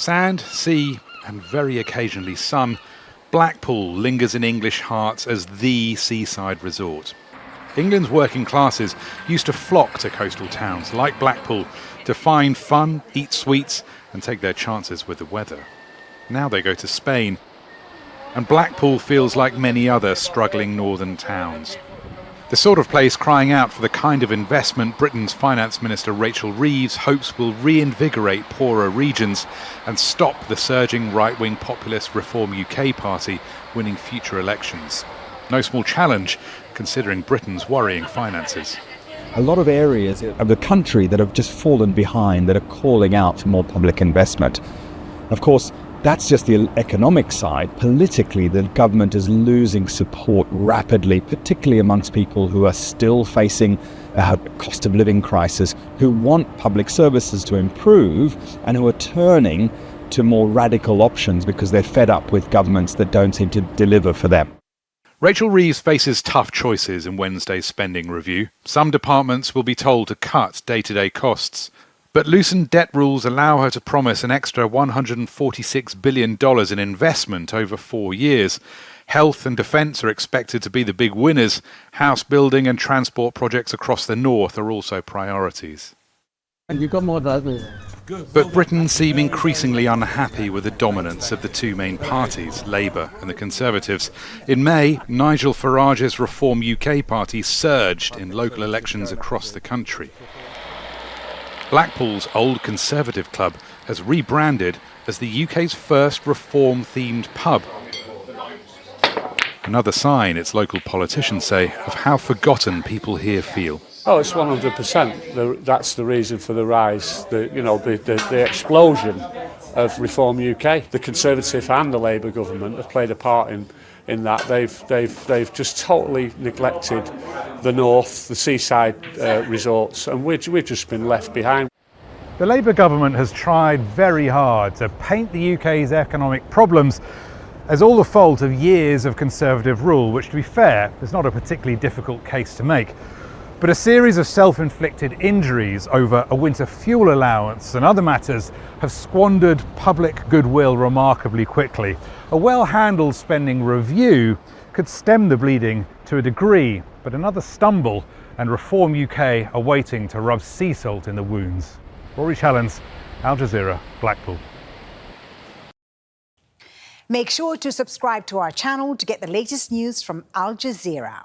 Sand, sea and very occasionally sun, Blackpool lingers in English hearts as the seaside resort. England's working classes used to flock to coastal towns like Blackpool to find fun, eat sweets and take their chances with the weather. Now they go to Spain, and Blackpool feels like many other struggling northern towns. The sort of place crying out for the kind of investment Britain's Finance Minister Rachel Reeves hopes will reinvigorate poorer regions and stop the surging right-wing populist Reform UK party winning future elections. No small challenge, considering Britain's worrying finances. A lot of areas of the country that have just fallen behind, that are calling out for more public investment. Of course, that's just the economic side. Politically, the government is losing support rapidly, particularly amongst people who are still facing a cost of living crisis, who want public services to improve and who are turning to more radical options because they're fed up with governments that don't seem to deliver for them. Rachel Reeves faces tough choices in Wednesday's spending review. Some departments will be told to cut day-to-day costs. But loosened debt rules allow her to promise an extra $146 billion in investment over 4 years. Health and defence are expected to be the big winners. House building and transport projects across the north are also priorities. You've got more than But Britain seem increasingly unhappy with the dominance of the two main parties, Labour and the Conservatives. In May, Nigel Farage's Reform UK party surged in local elections across the country. Blackpool's old Conservative club has rebranded as the UK's first reform-themed pub. Another sign, its local politicians say, of how forgotten people here feel. Oh, it's 100%. That's the reason for the rise, the explosion of Reform UK. The Conservative and the Labour government have played a part in that. They've just totally neglected the north, the seaside resorts, and we've just been left behind. The Labour government has tried very hard to paint the UK's economic problems as all the fault of years of Conservative rule, which, to be fair, is not a particularly difficult case to make. But a series of self-inflicted injuries over a winter fuel allowance and other matters have squandered public goodwill remarkably quickly. A well-handled spending review could stem the bleeding to a degree, but another stumble and Reform UK are waiting to rub sea salt in the wounds. Rory, Challands, Al Jazeera, Blackpool. Make sure to subscribe to our channel to get the latest news from Al Jazeera.